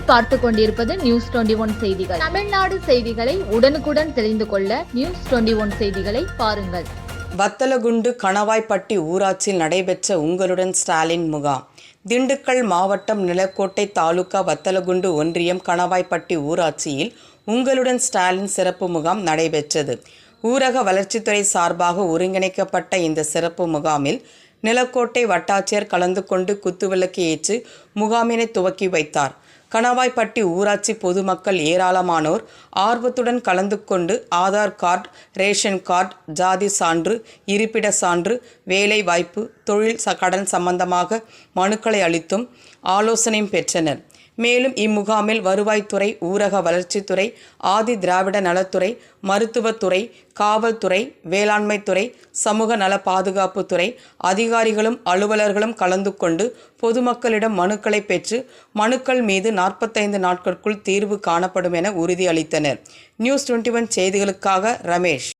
நீங்கள் பார்த்து கொண்டிருப்பது நியூஸ் 21 செய்திகள். தமிழ்நாடு செய்திகளை உடனுக்குடன் தெரிந்து கொள்ள நியூஸ் 21 செய்திகளை பாருங்கள். வத்தலகுண்டு கணவாய்ப்பட்டி ஊராட்சியில் நடைபெற்ற உங்களுடன் ஸ்டாலின் முகாம். திண்டுக்கல் மாவட்டம் நிலக்கோட்டை தாலுகா வத்தலகுண்டு ஒன்றியம் கணவாய்ப்பட்டி ஊராட்சியில் உங்களுடன் ஸ்டாலின் சிறப்பு முகாம் நடைபெற்றது. ஊரக வளர்ச்சித்துறை சார்பாக ஒருங்கிணைக்கப்பட்ட இந்த சிறப்பு முகாமில் நிலக்கோட்டை வட்டாட்சியர் கலந்து கொண்டு குத்துவிளக்கு ஏற்றி முகாமினை துவக்கி வைத்தார். கணவாய்ப்பட்டி ஊராட்சி பொதுமக்கள் ஏராளமானோர் ஆர்வத்துடன் கலந்து கொண்டு ஆதார் கார்டு, ரேஷன் கார்டு, ஜாதி சான்று, இருப்பிட சான்று, வேலை வாய்ப்பு, தொழில் கடன் சம்பந்தமாக மனுக்களை அளித்தும் ஆலோசனையும் பெற்றனர். மேலும் இம்முகாமில் வருவாய்த்துறை, ஊரக வளர்ச்சித்துறை, ஆதி திராவிட நலத்துறை, மருத்துவத்துறை, காவல்துறை, வேளாண்மைத்துறை, சமூக நல பாதுகாப்புத்துறை அதிகாரிகளும் அலுவலர்களும் கலந்து கொண்டு பொதுமக்களிடம் மனுக்களை பெற்று மனுக்கள் மீது 45 நாட்களுக்குள் தீர்வு காணப்படும் என உறுதியளித்தனர். நியூஸ் 21 செய்திகளுக்காக ரமேஷ்.